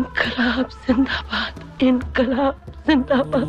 इनकलाब जिंदाबाद, इनकलाब जिंदाबाद।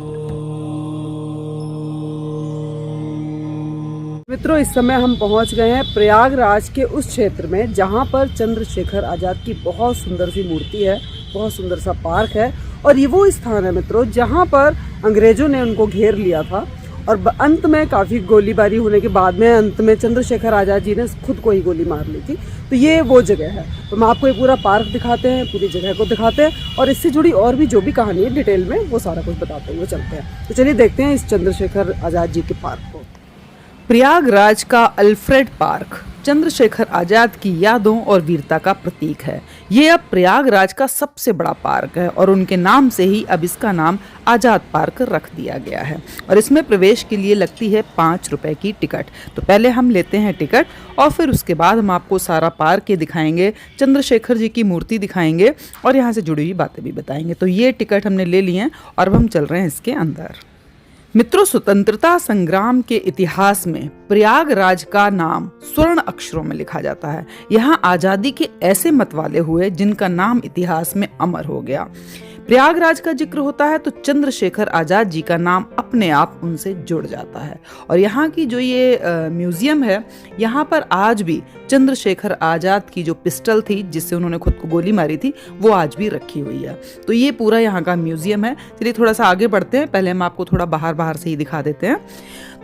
मित्रों, इस समय हम पहुंच गए हैं प्रयागराज के उस क्षेत्र में जहां पर चंद्रशेखर आजाद की बहुत सुंदर सी मूर्ति है, बहुत सुंदर सा पार्क है। और ये वो स्थान है मित्रों जहां पर अंग्रेजों ने उनको घेर लिया था और अंत में काफ़ी गोलीबारी होने के बाद में अंत में चंद्रशेखर आजाद जी ने खुद को ही गोली मार ली थी। तो ये वो जगह है। तो हम आपको ये पूरा पार्क दिखाते हैं, पूरी जगह को दिखाते हैं और इससे जुड़ी और भी जो भी कहानी है डिटेल में वो सारा कुछ बताते हुए चलते हैं। तो चलिए देखते हैं इस चंद्रशेखर आजाद जी के पार्क को। प्रयागराज का अल्फ्रेड पार्क चंद्रशेखर आजाद की यादों और वीरता का प्रतीक है। ये अब प्रयागराज का सबसे बड़ा पार्क है और उनके नाम से ही अब इसका नाम आजाद पार्क रख दिया गया है। और इसमें प्रवेश के लिए लगती है 5 रुपए की टिकट। तो पहले हम लेते हैं टिकट और फिर उसके बाद हम आपको सारा पार्क के दिखाएंगे, चंद्रशेखर जी की मूर्ति दिखाएंगे और यहाँ से जुड़ी हुई बातें भी बताएंगे। तो ये टिकट हमने ले लिए हैं और अब हम चल रहे हैं इसके अंदर। मित्रों, स्वतंत्रता संग्राम के इतिहास में प्रयागराज का नाम स्वर्ण अक्षरों में लिखा जाता है। यहाँ आजादी के ऐसे मतवाले हुए जिनका नाम इतिहास में अमर हो गया। प्रयागराज का जिक्र होता है तो चंद्रशेखर आजाद जी का नाम अपने आप उनसे जुड़ जाता है। और यहाँ की जो ये म्यूजियम है, यहाँ पर आज भी चंद्रशेखर आजाद की जो पिस्टल थी जिससे उन्होंने खुद को गोली मारी थी वो आज भी रखी हुई है। तो ये पूरा यहाँ का म्यूजियम है। चलिए थोड़ा सा आगे बढ़ते हैं, पहले हम आपको थोड़ा बाहर से ही दिखा देते हैं।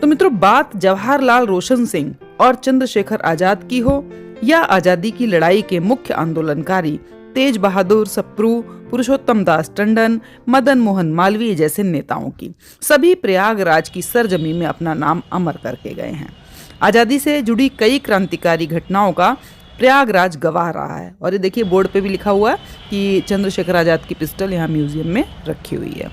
तो मित्रों, बात जवाहरलाल रोशन सिंह और चंद्रशेखर आजाद की हो या आजादी की लड़ाई के मुख्य आंदोलनकारी तेज बहादुर सप्रू, पुरुषोत्तम दास टंडन, मदन मोहन मालवीय जैसे नेताओं की, सभी प्रयागराज की सरजमी में अपना नाम अमर करके गए हैं। आजादी से जुड़ी कई क्रांतिकारी घटनाओं का प्रयागराज गवाह रहा है। और ये देखिए बोर्ड पे भी लिखा हुआ है कि चंद्रशेखर आजाद की पिस्टल यहाँ म्यूजियम में रखी हुई है।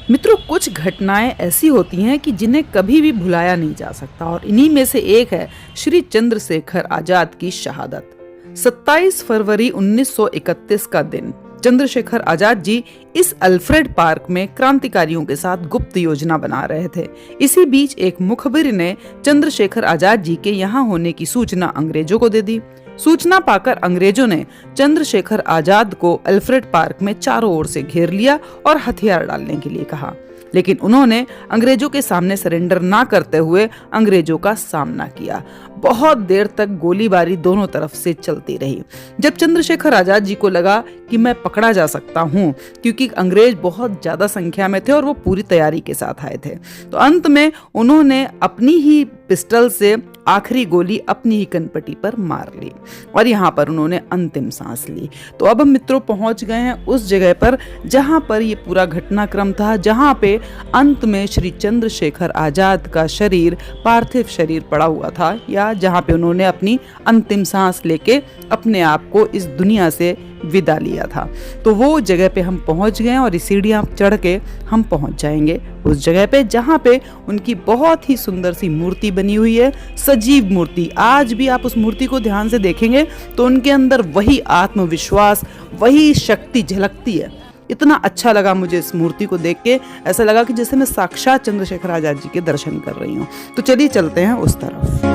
मित्रों, कुछ घटनाएं ऐसी होती हैं कि जिन्हें कभी भी भुलाया नहीं जा सकता और इन्हीं में से एक है श्री चंद्रशेखर आजाद की शहादत। 27 फरवरी 1931 का दिन चंद्रशेखर आजाद जी इस अल्फ्रेड पार्क में क्रांतिकारियों के साथ गुप्त योजना बना रहे थे। इसी बीच एक मुखबिर ने चंद्रशेखर आजाद जी के यहाँ होने की सूचना अंग्रेजों को दे दी। सूचना पाकर अंग्रेजों ने चंद्रशेखर आजाद को अल्फ्रेड पार्क में चारों ओर से घेर लिया और हथियार डालने के लिए कहा। लेकिन उन्होंने अंग्रेजों के सामने सरेंडर ना करते हुए अंग्रेजों का सामना किया। बहुत देर तक गोलीबारी दोनों तरफ से चलती रही। जब चंद्रशेखर आजाद जी को लगा कि मैं पकड़ा जा सकता हूं, क्योंकि अंग्रेज बहुत ज्यादा संख्या में थे और वो पूरी तैयारी के साथ आए थे, तो अंत में उन्होंने अपनी ही पिस्टल से आखिरी गोली अपनी ही कनपटी पर मार ली और यहाँ पर उन्होंने अंतिम सांस ली। तो अब हम मित्रों पहुंच गए हैं उस जगह पर जहां पर ये पूरा घटनाक्रम था, जहां पे अंत में श्री चंद्रशेखर आजाद का शरीर, पार्थिव शरीर पड़ा हुआ था, या जहां पे उन्होंने अपनी अंतिम सांस लेके अपने आप को इस दुनिया से विदा लिया था। तो वो जगह पे हम पहुंच गए और इस सीढ़ियां चढ़ के हम पहुंच जाएंगे उस जगह पे जहां पे उनकी बहुत ही सुंदर सी मूर्ति बनी हुई है, सजीव मूर्ति। आज भी आप उस मूर्ति को ध्यान से देखेंगे तो उनके अंदर वही आत्मविश्वास, वही शक्ति झलकती है। इतना अच्छा लगा मुझे इस मूर्ति को देख के, ऐसा लगा कि जैसे मैं साक्षात चंद्रशेखर आजाद जी के दर्शन कर रही हूँ। तो चलिए चलते हैं उस तरफ।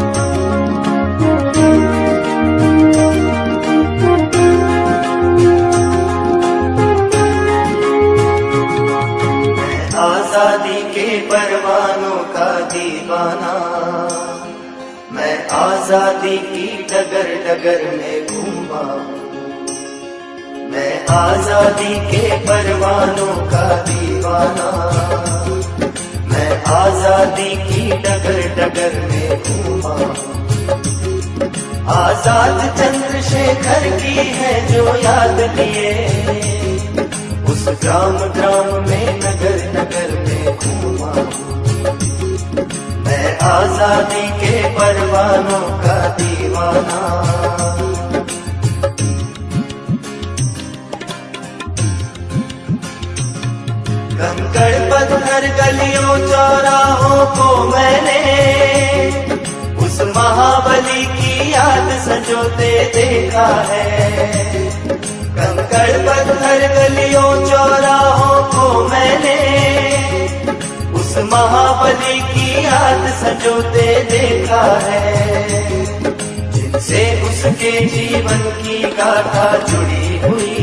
आजादी के परवानों का दीवाना, मैं आजादी की डगर डगर में घूमा। मैं आजादी के परवानों का दीवाना, मैं आजादी की डगर डगर में घूमा। आजाद चंद्रशेखर की है जो याद लिए, उस ग्राम ग्राम में नगर नगर में घूमा। मैं आजादी के परवानों का दीवाना। कंकड़ पत्थर गलियों चौराहों को मैंने उस महाबली की याद संजोते देखा है। कंकड़ पत्थर गलियों चौराहों को मैंने उस महाबली की याद संजोते देखा है। जिनसे उसके जीवन की गाथा जुड़ी हुई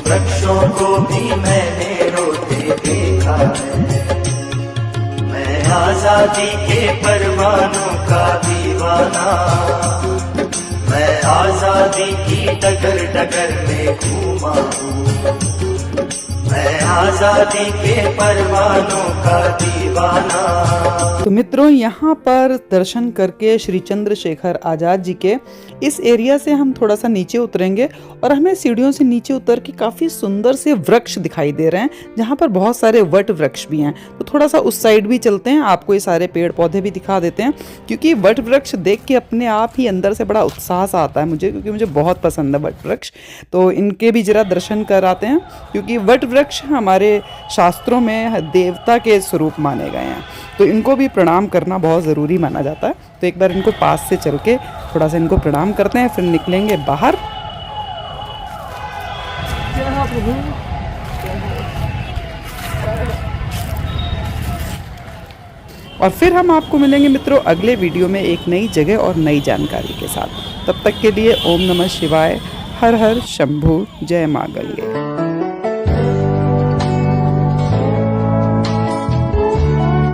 वृक्षों को भी मैंने रोते देखा है। मैं आजादी के परवानों का दीवाना, मैं आजादी की डगर डगर में घूमा हूँ। मैं आजादी के परवानों का दीवाना। तो मित्रों, यहाँ पर दर्शन करके श्री चंद्रशेखर आजाद जी के इस एरिया से हम थोड़ा सा नीचे उतरेंगे और हमें सीढ़ियों से नीचे उतर के काफ़ी सुंदर से वृक्ष दिखाई दे रहे हैं, जहाँ पर बहुत सारे वट वृक्ष भी हैं। तो थोड़ा सा उस साइड भी चलते हैं, आपको ये सारे पेड़ पौधे भी दिखा देते हैं, क्योंकि वट वृक्ष देख के अपने आप ही अंदर से बड़ा उत्साह सा आता है मुझे, क्योंकि मुझे बहुत पसंद है वट वृक्ष। तो इनके भी जरा दर्शन कराते हैं, क्योंकि वट वृक्ष हमारे शास्त्रों में देवता के स्वरूप माने गए हैं, तो इनको भी प्रणाम करना बहुत ज़रूरी माना जाता है। तो एक बार इनको पास से चल के थोड़ा सा इनको प्रणाम करते हैं, फिर निकलेंगे बाहर। और फिर हम आपको मिलेंगे मित्रों अगले वीडियो में एक नई जगह और नई जानकारी के साथ। तब तक के लिए ओम नमः शिवाय, हर हर शंभू, जय मां गंगे।